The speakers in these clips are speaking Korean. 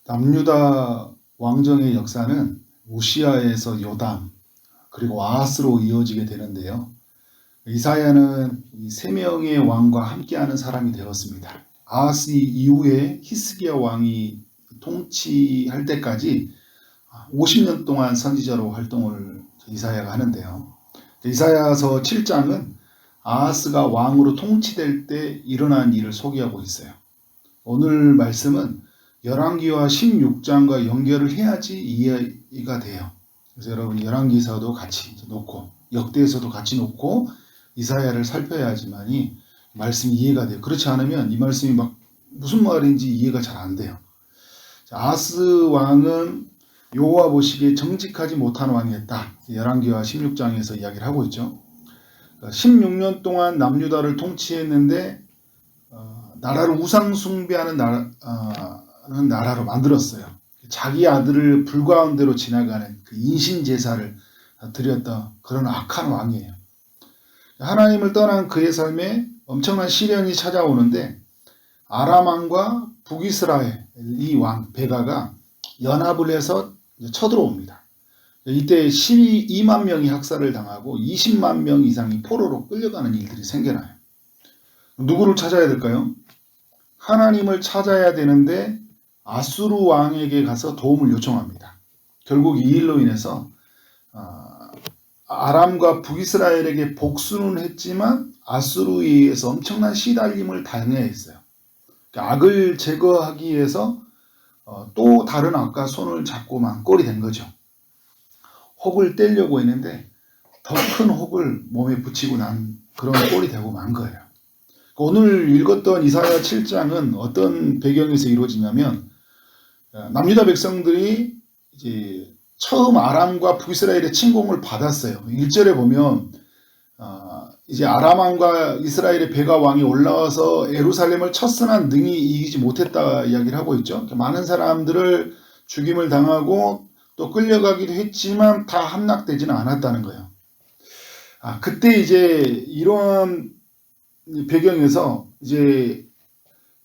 남유다 왕정의 역사는 우시아에서 요담 그리고 아하스로 이어지게 되는데요. 이사야는 이 세 명의 왕과 함께하는 사람이 되었습니다. 아하스 이후에 히스기야 왕이 통치할 때까지 50년 동안 선지자로 활동을 이사야가 하는데요. 이사야서 7장은 아하스가 왕으로 통치될 때 일어난 일을 소개하고 있어요. 오늘 말씀은 열왕기와 16장과 연결을 해야지 이해가 돼요. 그래서 여러분 열왕기서도 같이 놓고 역대에서도 같이 놓고 이사야를 살펴야지만이 말씀이 이해가 돼요. 그렇지 않으면 이 말씀이 막 무슨 말인지 이해가 잘 안 돼요. 아하스 왕은 여호와 보시기에 정직하지 못한 왕이었다. 열왕기와 16장에서 이야기를 하고 있죠. 16년 동안 남유다를 통치했는데 나라를 우상 숭배하는 나라로 만들었어요. 자기 아들을 불가운데로 지나가는 그 인신 제사를 드렸던 그런 악한 왕이에요. 하나님을 떠난 그의 삶에 엄청난 시련이 찾아오는데 아람 왕과 북이스라엘 이 왕 베가가 연합을 해서 쳐들어옵니다. 이때 12만 명이 학살을 당하고 20만 명 이상이 포로로 끌려가는 일들이 생겨나요. 누구를 찾아야 될까요? 하나님을 찾아야 되는데 아수르 왕에게 가서 도움을 요청합니다. 결국 이 일로 인해서 아람과 북이스라엘에게 복수는 했지만 아수르에 의해서 엄청난 시달림을 당해야 했어요. 악을 제거하기 위해서 또 다른 악과 손을 잡고만 꼴이 된 거죠. 혹을 떼려고 했는데 더 큰 혹을 몸에 붙이고 난 그런 꼴이 되고 만 거예요. 오늘 읽었던 이사야 7장은 어떤 배경에서 이루어지냐면 남유다 백성들이 이제 처음 아람과 북이스라엘의 침공을 받았어요. 1절에 보면 이제 아람 왕과 이스라엘의 베가 왕이 올라와서 예루살렘을 쳤으나 능히 이기지 못했다 이야기를 하고 있죠. 많은 사람들을 죽임을 당하고 또 끌려가기도 했지만 다 함락되지는 않았다는 거예요. 그때 이제 이런 배경에서 이제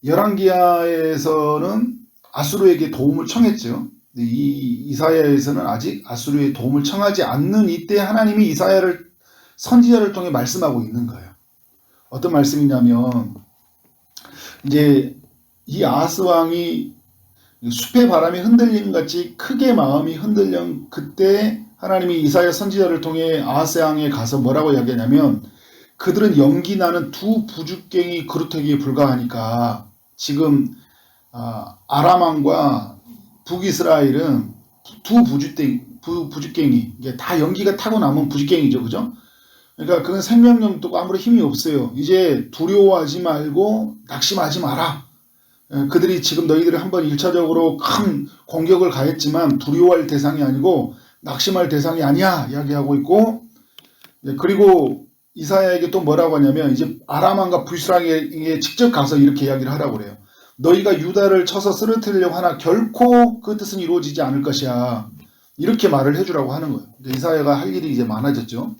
열왕기하에서는 아수르에게 도움을 청했죠. 이 이사야에서는 아직 아수르의 도움을 청하지 않는 이때 하나님이 이사야를 선지자를 통해 말씀하고 있는 거예요. 어떤 말씀이냐면 이제 이 아하스 왕이 숲의 바람에 흔들림 같이 크게 마음이 흔들린 그때 하나님이 이사야 선지자를 통해 아하스 왕에 가서 뭐라고 이야기하냐면 그들은 연기 나는 두 부죽갱이 그루터기에 불과하니까 지금 아람 왕과 북이스라엘은 두 부죽갱이 이게 다 연기가 타고 남은 부죽갱이죠, 그죠? 그러니까 그건 생명력도 아무런 힘이 없어요. 이제 두려워하지 말고 낙심하지 마라. 그들이 지금 너희들이 한번 1차적으로 큰 공격을 가했지만 두려워할 대상이 아니고 낙심할 대상이 아니야 이야기하고 있고, 그리고 이사야에게 또 뭐라고 하냐면 이제 아람 왕과 북이스라엘에게 직접 가서 이렇게 이야기를 하라고 그래요. 너희가 유다를 쳐서 쓰러뜨리려고 하나 결코 그 뜻은 이루어지지 않을 것이야. 이렇게 말을 해주라고 하는 거예요. 이사야가 할 일이 이제 많아졌죠.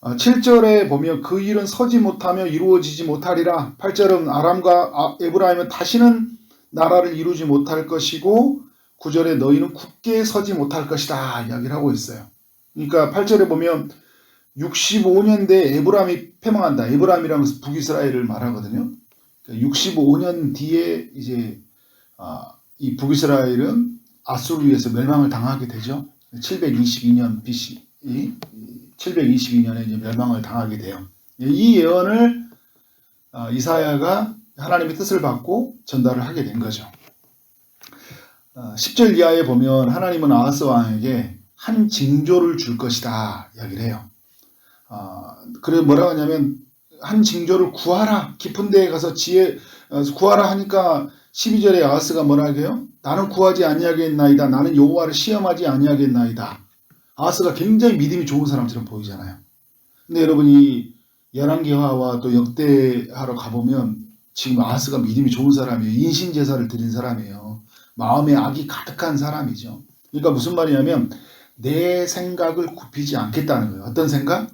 7절에 보면 그 일은 서지 못하며 이루어지지 못하리라. 8절은 아람과 에브라임은 다시는 나라를 이루지 못할 것이고 9절에 너희는 굳게 서지 못할 것이다 이야기를 하고 있어요. 그러니까 8절에 보면 65년 뒤에 에브라임이 패망한다. 에브라임이라는 것은 북이스라엘을 말하거든요. 65년 뒤에 이제 이 북이스라엘은 아수르에서 멸망을 당하게 되죠. 722년 BC 722년에 이제 멸망을 당하게 돼요. 이 예언을 이사야가 하나님의 뜻을 받고 전달을 하게 된 거죠. 10절 이하에 보면 하나님은 아하스 왕에게 한 징조를 줄 것이다 이야기를 해요. 그래 뭐라고 하냐면 한 징조를 구하라. 깊은 데에 가서 구하라 하니까 12절에 아하스가 뭐라고 해요? 나는 구하지 아니하겠나이다. 나는 여호와를 시험하지 아니하겠나이다. 아하스가 굉장히 믿음이 좋은 사람처럼 보이잖아요. 근데 여러분이 열왕기하와 또 역대하러 가보면 지금 아하스가 믿음이 좋은 사람이에요. 인신제사를 드린 사람이에요. 마음에 악이 가득한 사람이죠. 그러니까 무슨 말이냐면 내 생각을 굽히지 않겠다는 거예요. 어떤 생각?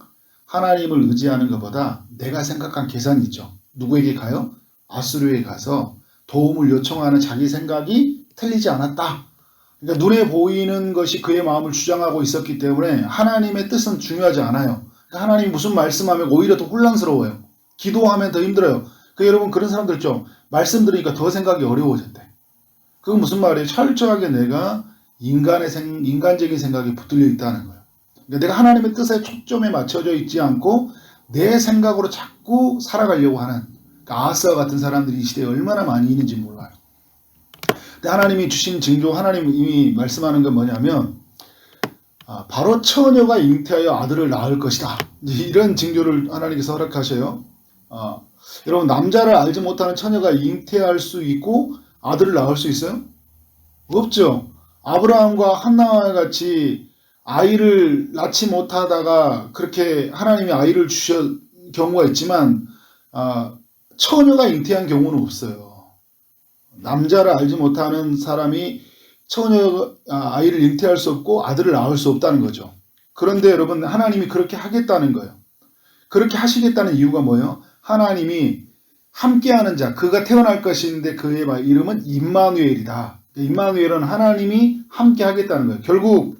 하나님을 의지하는 것보다 내가 생각한 계산이 있죠. 누구에게 가요? 아수르에 가서 도움을 요청하는 자기 생각이 틀리지 않았다. 그러니까 눈에 보이는 것이 그의 마음을 주장하고 있었기 때문에 하나님의 뜻은 중요하지 않아요. 그러니까 하나님이 무슨 말씀하면 오히려 더 혼란스러워요. 기도하면 더 힘들어요. 여러분 그런 사람들 있죠. 말씀 들으니까 더 생각이 어려워졌대. 그건 무슨 말이에요? 철저하게 내가 인간적인 생각에 붙들려 있다는 거예요. 그러니까 내가 하나님의 뜻에 초점에 맞춰져 있지 않고 내 생각으로 자꾸 살아가려고 하는 그러니까 아하스와 같은 사람들이 이 시대에 얼마나 많이 있는지 몰라요. 근데 하나님이 주신 징조, 하나님이 말씀하는 건 뭐냐면 바로 처녀가 잉태하여 아들을 낳을 것이다. 이런 징조를 하나님께서 허락하셔요. 여러분 남자를 알지 못하는 처녀가 잉태할 수 있고 아들을 낳을 수 있어요? 없죠. 아브라함과 한나와 같이 아이를 낳지 못하다가 그렇게 하나님이 아이를 주신 경우가 있지만 처녀가 잉태한 경우는 없어요. 남자를 알지 못하는 사람이 아이를 잉태할 수 없고 아들을 낳을 수 없다는 거죠. 그런데 여러분 하나님이 그렇게 하겠다는 거예요. 그렇게 하시겠다는 이유가 뭐예요? 하나님이 함께하는 자, 그가 태어날 것인데 그의 이름은 임마누엘이다. 임마누엘은 하나님이 함께 하겠다는 거예요. 결국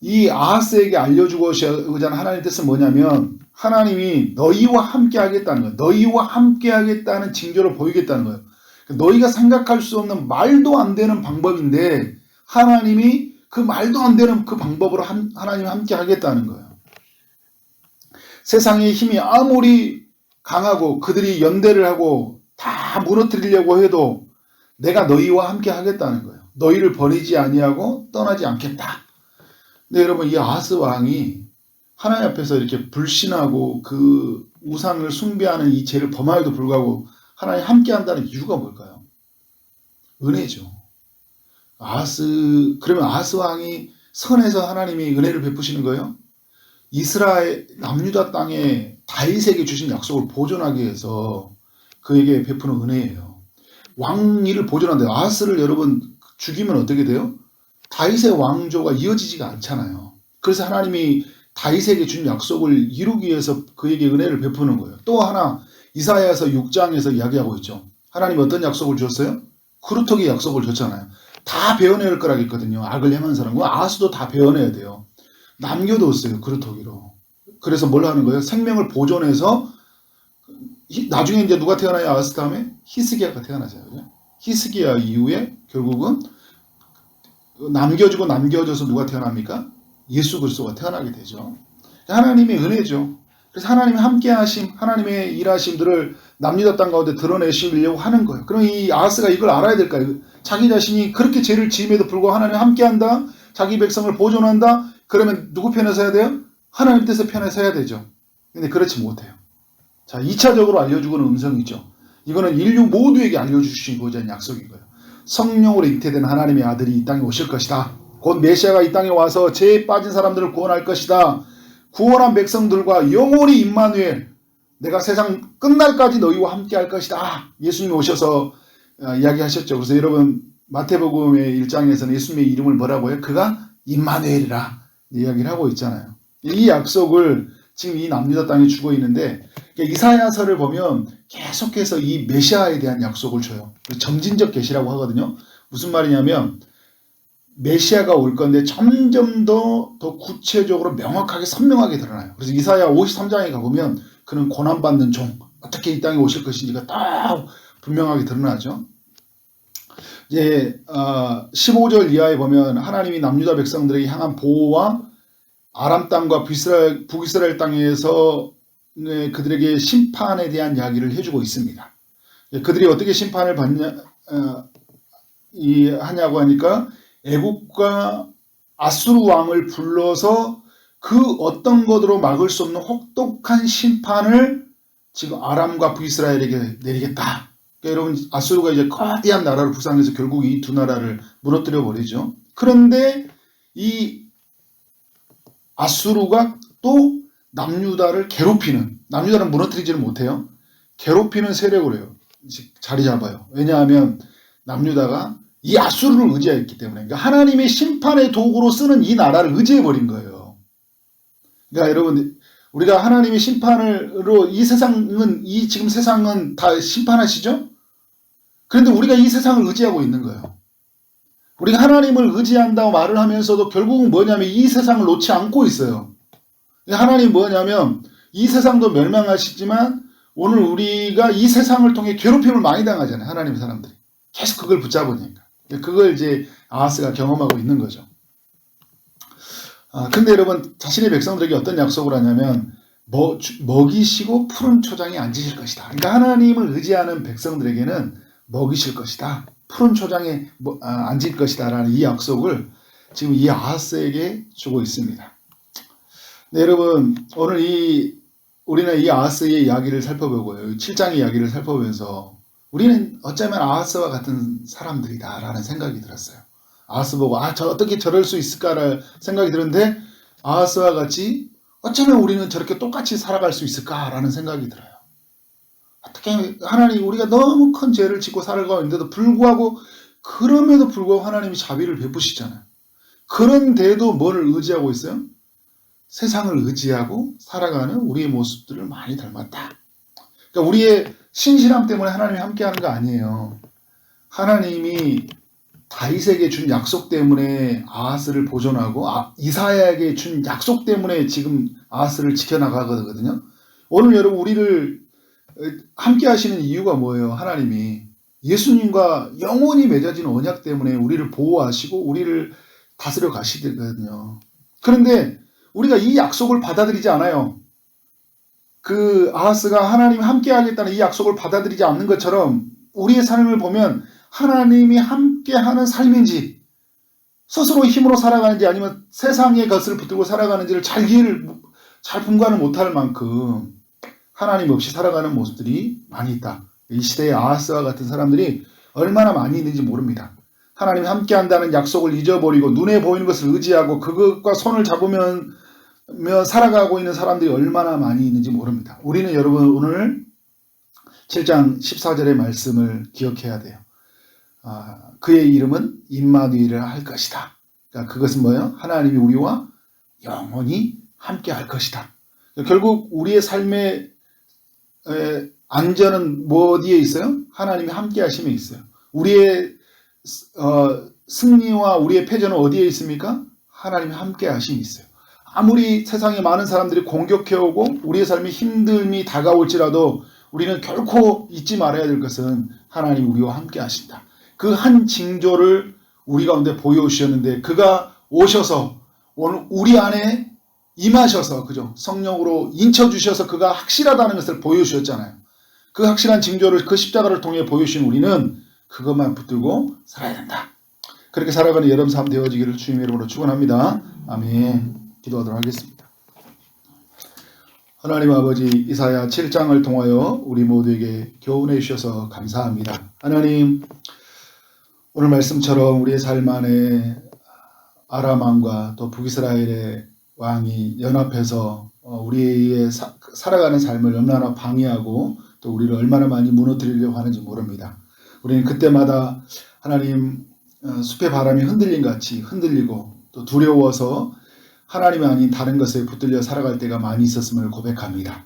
이 아하스에게 알려주고자 하는 하나님의 뜻은 뭐냐면 하나님이 너희와 함께 하겠다는 거예요. 너희와 함께 하겠다는 징조를 보이겠다는 거예요. 너희가 생각할 수 없는 말도 안 되는 방법인데 하나님이 그 말도 안 되는 그 방법으로 하나님이 함께 하겠다는 거예요. 세상의 힘이 아무리 강하고 그들이 연대를 하고 다 무너뜨리려고 해도 내가 너희와 함께 하겠다는 거예요. 너희를 버리지 아니하고 떠나지 않겠다. 근데 여러분 이 아하스 왕이 하나님 앞에서 이렇게 불신하고 그 우상을 숭배하는 이 죄를 범하여도 불구하고 하나님 함께 한다는 이유가 뭘까요? 은혜죠. 그러면 아하스 왕이 선해서 하나님이 은혜를 베푸시는 거예요? 이스라엘 남유다 땅에 다윗에게 주신 약속을 보존하기 위해서 그에게 베푸는 은혜예요. 왕위를 보존한대요. 아하스를 여러분 죽이면 어떻게 돼요? 다윗의 왕조가 이어지지가 않잖아요. 그래서 하나님이 다윗에게 준 약속을 이루기 위해서 그에게 은혜를 베푸는 거예요. 또 하나 이사야서 6장에서 이야기하고 있죠. 하나님 어떤 약속을 주었어요? 그루터기 약속을 줬잖아요. 다 베어낼 거라고 했거든요. 악을 행한 사람과 아하스도 다 베어내야 돼요. 남겨뒀어요. 그루터기로. 그래서 뭘 하는 거예요? 생명을 보존해서 나중에 이제 누가 태어나요? 아하스 다음에? 히스기야가 태어나잖아요. 히스기야 이후에 결국은 남겨주고 남겨져서 누가 태어납니까? 예수 그리스도가 태어나게 되죠. 하나님의 은혜죠. 그래서 하나님이 함께 하심, 하나님의 일하심들을 남유다 땅 가운데 드러내시려고 하는 거예요. 그럼 이 아하스가 이걸 알아야 될까요? 자기 자신이 그렇게 죄를 지음에도 불구하고 하나님 함께 한다? 자기 백성을 보존한다? 그러면 누구 편에 서야 돼요? 하나님 뜻의 편에 서야 되죠. 근데 그렇지 못해요. 자, 2차적으로 알려주고는 음성이죠. 이거는 인류 모두에게 알려주시고자 하는 약속인 거예요. 성령으로 잉태된 하나님의 아들이 이 땅에 오실 것이다. 곧 메시아가 이 땅에 와서 죄에 빠진 사람들을 구원할 것이다. 구원한 백성들과 영원히 임마누엘, 내가 세상 끝날까지 너희와 함께 할 것이다. 예수님이 오셔서 이야기하셨죠. 그래서 여러분 마태복음의 1장에서는 예수님의 이름을 뭐라고 해요? 그가 임마누엘이라 이야기를 하고 있잖아요. 이 약속을 지금 이 남유다 땅에 주고 있는데 이사야서를 보면 계속해서 이 메시아에 대한 약속을 줘요. 점진적 계시라고 하거든요. 무슨 말이냐면 메시아가 올 건데 점점 더 구체적으로 명확하게 선명하게 드러나요. 그래서 이사야 53장에 가보면 그는 고난받는 종, 어떻게 이 땅에 오실 것인지가 딱 분명하게 드러나죠. 이제 15절 이하에 보면 하나님이 남유다 백성들에게 향한 보호와 아람 땅과 북이스라엘 땅에서 그들에게 심판에 대한 이야기를 해주고 있습니다. 그들이 어떻게 심판을 하냐고 하니까 애국과 아수르 왕을 불러서 그 어떤 것으로 막을 수 없는 혹독한 심판을 지금 아람과 북이스라엘에게 내리겠다. 그러니까 여러분 아수르가 이제 거대한 나라를 부상해서 결국 이 두 나라를 무너뜨려 버리죠. 그런데 이 아수르가 또 남유다를 괴롭히는, 남유다는 무너뜨리지는 못해요. 괴롭히는 세력으로 해요. 자리 잡아요. 왜냐하면 남유다가 이 아수르를 의지했기 때문에. 그러니까 하나님의 심판의 도구로 쓰는 이 나라를 의지해버린 거예요. 그러니까 여러분 우리가 하나님의 심판으로 지금 세상은 다 심판하시죠? 그런데 우리가 이 세상을 의지하고 있는 거예요. 우리가 하나님을 의지한다고 말을 하면서도 결국은 뭐냐면 이 세상을 놓지 않고 있어요. 하나님 뭐냐면 이 세상도 멸망하시지만 오늘 우리가 이 세상을 통해 괴롭힘을 많이 당하잖아요. 하나님 사람들이. 계속 그걸 붙잡으니까. 그걸 이제 아하스가 경험하고 있는 거죠. 근데 여러분, 자신의 백성들에게 어떤 약속을 하냐면 먹이시고 푸른 초장에 앉으실 것이다. 그러니까 하나님을 의지하는 백성들에게는 먹이실 것이다. 푸른 초장에 앉을 것이다. 라는 이 약속을 지금 이 아하스에게 주고 있습니다. 네, 여러분, 오늘 우리는 이 아하스의 이야기를 살펴보고요. 7장의 이야기를 살펴보면서 우리는 어쩌면 아하스와 같은 사람들이다 라는 생각이 들었어요. 아하스 보고 어떻게 저럴 수 있을까라는 생각이 드는데 아하스와 같이 어쩌면 우리는 저렇게 똑같이 살아갈 수 있을까라는 생각이 들어요. 어떻게 하나님 우리가 너무 큰 죄를 짓고 살아가고 있는데도 불구하고 그럼에도 불구하고 하나님이 자비를 베푸시잖아요. 그런데도 뭐를 의지하고 있어요? 세상을 의지하고 살아가는 우리의 모습들을 많이 닮았다. 그러니까 우리의 신실함 때문에 하나님이 함께하는 거 아니에요. 하나님이 다윗에게 준 약속 때문에 아하스를 보존하고 이사야에게 준 약속 때문에 지금 아하스를 지켜나가거든요. 오늘 여러분 우리를 함께 하시는 이유가 뭐예요? 하나님이 예수님과 영원히 맺어진 언약 때문에 우리를 보호하시고 우리를 다스려 가시거든요. 그런데 우리가 이 약속을 받아들이지 않아요. 그 아하스가 하나님이 함께 하겠다는 이 약속을 받아들이지 않는 것처럼 우리의 삶을 보면 하나님이 함께하는 삶인지 스스로 힘으로 살아가는지 아니면 세상의 것을 붙들고 살아가는지를 잘 분간을 못할 만큼 하나님 없이 살아가는 모습들이 많이 있다. 이 시대의 아하스와 같은 사람들이 얼마나 많이 있는지 모릅니다. 하나님이 함께한다는 약속을 잊어버리고 눈에 보이는 것을 의지하고 그것과 손을 잡으면 살아가고 있는 사람들이 얼마나 많이 있는지 모릅니다. 우리는 여러분 오늘 7장 14절의 말씀을 기억해야 돼요. 그의 이름은 임마누엘이라 할 것이다. 그러니까 그것은 뭐예요? 하나님이 우리와 영원히 함께 할 것이다. 결국 우리의 삶의 안전은 어디에 있어요? 하나님이 함께 하심에 있어요. 우리의 승리와 우리의 패전은 어디에 있습니까? 하나님이 함께 하심이 있어요. 아무리 세상에 많은 사람들이 공격해오고 우리의 삶이 힘듦이 다가올지라도 우리는 결코 잊지 말아야 될 것은 하나님 우리와 함께 하신다. 그 한 징조를 우리 가운데 보여주셨는데 그가 오셔서 오늘 우리 안에 임하셔서 그죠? 성령으로 인쳐주셔서 그가 확실하다는 것을 보여주셨잖아요. 그 확실한 징조를 그 십자가를 통해 보여주신 우리는 그것만 붙들고 살아야 된다. 그렇게 살아가는 여러분 삶 되어지기를 주님의 이름으로 축원합니다. 아멘. 기도하도록 하겠습니다. 하나님 아버지 이사야 7장을 통하여 우리 모두에게 교훈해 주셔서 감사합니다. 하나님 오늘 말씀처럼 우리의 삶 안에 아람 왕과 또 북이스라엘의 왕이 연합해서 우리의 살아가는 삶을 얼마나 방해하고 또 우리를 얼마나 많이 무너뜨리려고 하는지 모릅니다. 우리는 그때마다 하나님 숲의 바람이 흔들린 같이 흔들리고 또 두려워서 하나님이 아닌 다른 것에 붙들려 살아갈 때가 많이 있었음을 고백합니다.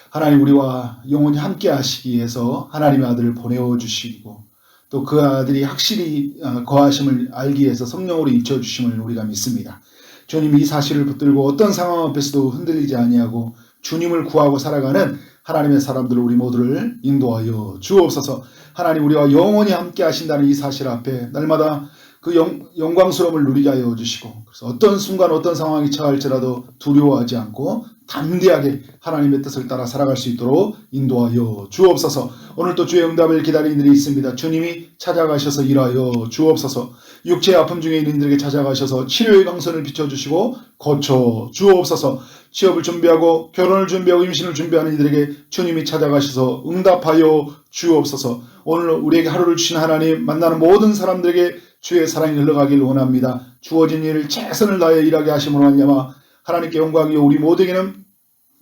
하나님 우리와 영원히 함께 하시기 위해서 하나님의 아들을 보내주시고 또 그 아들이 확실히 거하심을 알기 위해서 성령으로 인쳐주심을 우리가 믿습니다. 주님이 이 사실을 붙들고 어떤 상황 앞에서도 흔들리지 아니하고 주님을 구하고 살아가는 하나님의 사람들 우리 모두를 인도하여 주옵소서. 하나님 우리와 영원히 함께 하신다는 이 사실 앞에 날마다 그 영광스러움을 누리게 하여 주시고 그래서 어떤 순간 어떤 상황이 처할지라도 두려워하지 않고 담대하게 하나님의 뜻을 따라 살아갈 수 있도록 인도하여 주옵소서. 오늘 또 주의 응답을 기다리는 이들이 있습니다. 주님이 찾아가셔서 일하여 주옵소서. 육체의 아픔 중에 있는 이들에게 찾아가셔서 치료의 강선을 비춰주시고 고쳐 주옵소서. 취업을 준비하고 결혼을 준비하고 임신을 준비하는 이들에게 주님이 찾아가셔서 응답하여 주옵소서. 오늘 우리에게 하루를 주신 하나님 만나는 모든 사람들에게 주의 사랑이 흘러가길 원합니다. 주어진 일을 최선을 다해 일하게 하심으로 말미암아 하나님께 영광이요 우리 모두에게는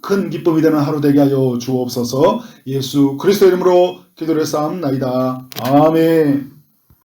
큰 기쁨이 되는 하루 되게 하여 주옵소서. 예수 그리스도 이름으로 기도를 쌓옵나이다. 아멘.